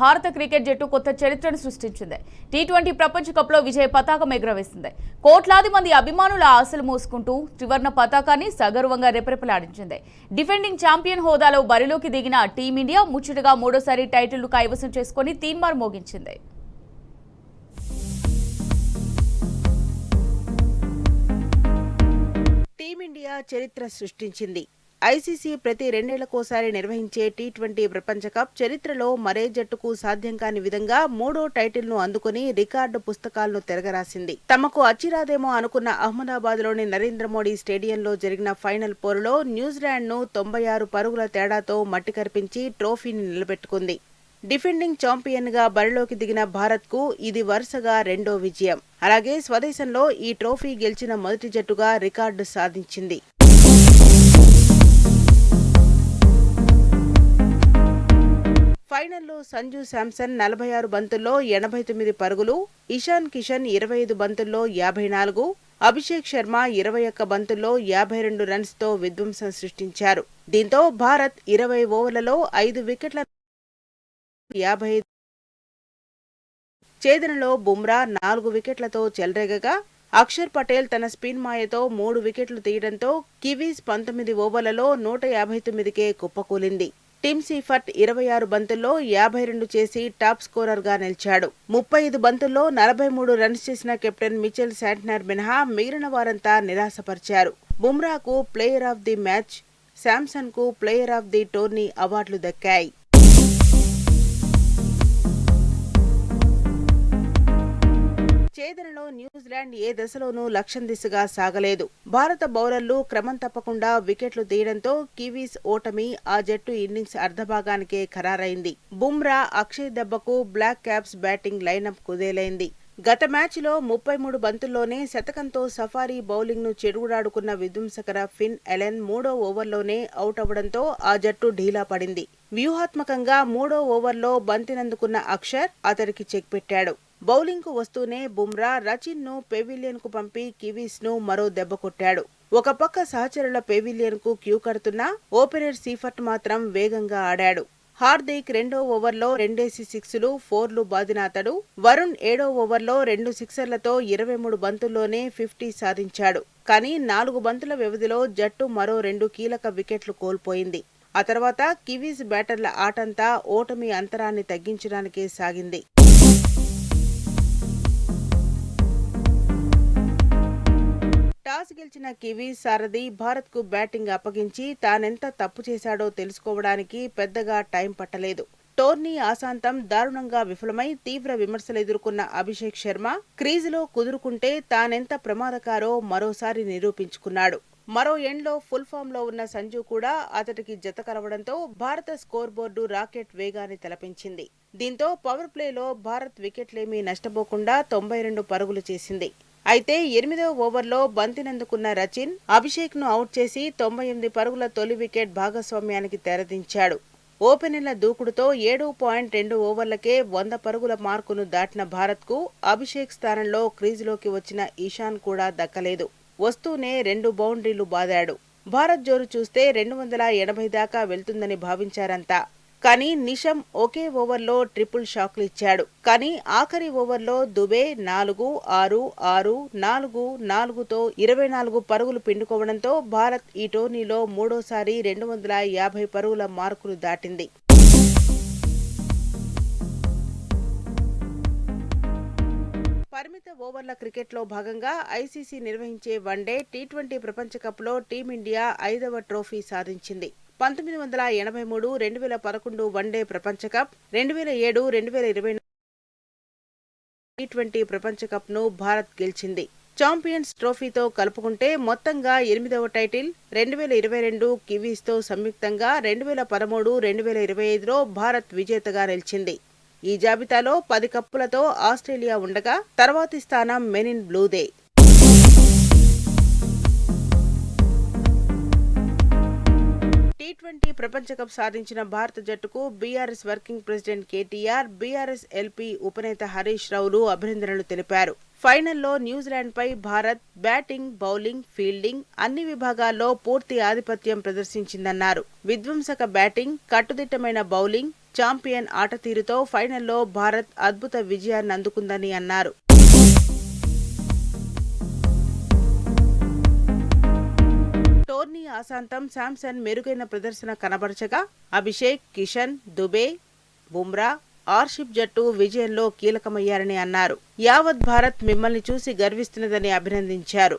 భారత క్రికెట్ జట్టు కొత్త చరిత్రను సృష్టించింది. టీ20 ప్రపంచ కప్లో విజయ పతాకం ఎగురవేసింది. కోట్లాది మంది అభిమానుల ఆశలు మోసుకుంటూ త్రివర్ణ పతాకాన్ని సగర్వంగా రెపరెపలాడించింది. డిఫెండింగ్ ఛాంపియన్ హోదాలో బరిలోకి దిగిన టీమిండియా ముచ్చటగా మూడోసారి టైటిల్ను కైవసం చేసుకుని తీన్మార్ మోగించింది. టీమిండియా చరిత్ర సృష్టించింది. ఐసీసీ ప్రతి రెండేళ్లకోసారి నిర్వహించే టీ20 ప్రపంచ కప్ చరిత్రలో మరే జట్టుకు సాధ్యం కాని విధంగా మూడో టైటిల్ను అందుకుని రికార్డు పుస్తకాలను తిరగరాసింది. తమకు అచ్చిరాదేమో అనుకున్న అహ్మదాబాద్లోని నరేంద్ర మోడీ స్టేడియంలో జరిగిన ఫైనల్ పోరులో న్యూజిలాండ్ను 96 పరుగుల తేడాతో మట్టి కరిపించి ట్రోఫీని నిలబెట్టుకుంది. డిఫెండింగ్ ఛాంపియన్గా బరిలోకి దిగిన భారత్కు ఇది వరుసగా రెండో విజయం. అలాగే స్వదేశంలో ఈ ట్రోఫీ గెలిచిన మొదటి జట్టుగా రికార్డు సాధించింది. ఫైనల్లో సంజు శాంసన్ 46 బంతుల్లో 89 పరుగులు, ఇషాన్ కిషన్ 25 బంతుల్లో 54, అభిషేక్ శర్మ 21 బంతుల్లో 52 రన్స్తో విధ్వంసం సృష్టించారు. దీంతో భారత్ 20 ఓవర్లలో 5 వికెట్ల 55 ఛేదనలో బుమ్రా 4 వికెట్లతో చెలరేగగా అక్షర్ పటేల్ తన స్పిన్ మాయతో 3 వికెట్లు తీయడంతో కివీస్ 19 ఓవర్లలో 159కే కుప్పకూలింది. టిమ్ సీఫర్ట్ 26 బంతుల్లో 52 చేసి టాప్ స్కోరర్గా నిలిచాడు. 35 బంతుల్లో 43 రన్స్ చేసిన కెప్టెన్ మిచెల్ శాంట్నర్ మినహా మిగిలిన వారంతా నిరాశపరిచారు. బుమ్రాకు ప్లేయర్ ఆఫ్ ది మ్యాచ్, శాంసన్కు ప్లేయర్ ఆఫ్ ది టోర్నీ అవార్డులు దక్కాయి. ఛేదనలో న్యూజిలాండ్ ఏ దశలోనూ లక్ష్యం దిశగా సాగలేదు. భారత బౌలర్లు క్రమం తప్పకుండా వికెట్లు తీయడంతో కివీస్ ఓటమి ఆ జట్టు ఇన్నింగ్స్ అర్ధభాగానికే ఖరారైంది. బుమ్రా, అక్షయ్ దెబ్బకు బ్లాక్ క్యాప్స్ బ్యాటింగ్ లైనప్ కుదేలైంది. గత మ్యాచ్లో 33 బంతుల్లోనే శతకంతో సఫారీ బౌలింగ్ను చెడుగుడాడుకున్న విధ్వంసకర ఫిన్ ఎలెన్ 3వ ఓవర్లోనే అవుట్ అవ్వడంతో ఆ జట్టు ఢీలా పడింది. వ్యూహాత్మకంగా 3వ ఓవర్లో బంతినందుకున్న అక్షర్ అతడికి చెక్ పెట్టాడు. బౌలింగ్కు వస్తూనే బుమ్రా రచిన్ను పెవిలియన్కు పంపి కివీస్ను మరో దెబ్బ కొట్టాడు. ఒక పక్క సహచరుల పెవిలియన్కు క్యూ కడుతున్నా ఓపెనర్ సీఫర్ట్ మాత్రం వేగంగా ఆడాడు. హార్దిక్ 2వ ఓవర్లో 2 సిక్స్లు, 4లు బాదిన అతడు వరుణ్ 7వ ఓవర్లో 2 సిక్సర్లతో 23 బంతుల్లోనే 50 సాధించాడు. కానీ 4 బంతుల వ్యవధిలో జట్టు మరో 2 కీలక వికెట్లు కోల్పోయింది. ఆ తర్వాత కివీస్ బ్యాటర్ల ఆటంతా ఓటమి అంతరాన్ని తగ్గించడానికే సాగింది. టాస్ గెలిచిన కివీస్ సారథి భారత్కు బ్యాటింగ్ అప్పగించి తానెంత తప్పు చేశాడో తెలుసుకోవడానికి పెద్దగా టైం పట్టలేదు. టోర్నీ ఆసాంతం దారుణంగా విఫలమై తీవ్ర విమర్శలు ఎదుర్కొన్న అభిషేక్ శర్మ క్రీజులో కుదురుకుంటే తానెంత ప్రమాదకారో మరోసారి నిరూపించుకున్నాడు. మరో ఎండ్లో ఫుల్ ఫామ్లో ఉన్న సంజు కూడా అతడికి జత కలవడంతో భారత స్కోర్ బోర్డు రాకెట్ వేగాన్ని తలపించింది. దీంతో పవర్ ప్లేలో భారత్ వికెట్లేమీ నష్టపోకుండా 92 పరుగులు చేసింది. అయితే 8వ ఓవర్లో బంతినందుకున్న రచిన్ అభిషేక్ను అవుట్ చేసి 98 పరుగుల తొలి వికెట్ భాగస్వామ్యానికి తెరదించాడు. ఓపెనర్ల దూకుడుతో 7.2 ఓవర్లకే 100 పరుగుల మార్కును దాటిన భారత్కు అభిషేక్ స్థానంలో క్రీజులోకి వచ్చిన ఇషాన్ కూడా దక్కలేదు. వస్తూనే 2 బౌండరీలు బాదాడు. భారత్ జోరు చూస్తే 280 దాకా వెళ్తుందని భావించారంతా. కానీ నిషమ్ ఒకే ఓవర్లో ట్రిపుల్ షాక్లు ఇచ్చాడు. కానీ ఆఖరి ఓవర్లో దుబే 4, 6, 6, 4, 4తో 24 పరుగులు పిండుకోవడంతో భారత్ ఈ టోర్నీలో మూడోసారి 250 పరుగుల మార్కును దాటింది. పరిమిత ఓవర్ల క్రికెట్లో భాగంగా ఐసీసీ నిర్వహించే వన్డే టీ20 ప్రపంచ కప్లో టీమిండియా 5వ ట్రోఫీ సాధించింది. 1983, 2011 వన్డే ప్రపంచ కప్, 2007, 2024 టీ20 ప్రపంచ కప్ను భారత్ గెలిచింది. ఛాంపియన్స్ ట్రోఫీతో కలుపుకుంటే మొత్తంగా 8వ టైటిల్ 2022 కివీస్తో సంయుక్తంగా 2013, 2025లో భారత్ విజేతగా నిలిచింది. ఈ జాబితాలో 10 కప్పులతో ఆస్ట్రేలియా ఉండగా తర్వాతి స్థానం మెన్ ఇన్ బ్లూదే. టీ20 ప్రపంచ కప్ సాధించిన భారత జట్టుకు BRS working president KTR, BRS LP ఉపనేత హరీష్ రావులు అభినందనలు తెలిపారు. ఫైనల్లో న్యూజిలాండ్పై భారత్ బ్యాటింగ్, బౌలింగ్, ఫీల్డింగ్ అన్ని విభాగాల్లో పూర్తి ఆధిపత్యం ప్రదర్శించిందన్నారు. విధ్వంసక బ్యాటింగ్, కట్టుదిట్టమైన బౌలింగ్, ఛాంపియన్ ఆట తీరుతో ఫైనల్లో భారత్ అద్భుత విజయాన్ని అందుకుందని అన్నారు. టోర్నీ ఆసాంతం శాంసన్ మెరుగైన ప్రదర్శన కనబరచగా అభిషేక్, కిషన్, దుబే, బుమ్రా, ఆర్షిప్ జట్టు విజయంలో కీలకమయ్యారని అన్నారు. యావత్ భారత్ మిమ్మల్ని చూసి గర్విస్తున్నదని అభినందించారు.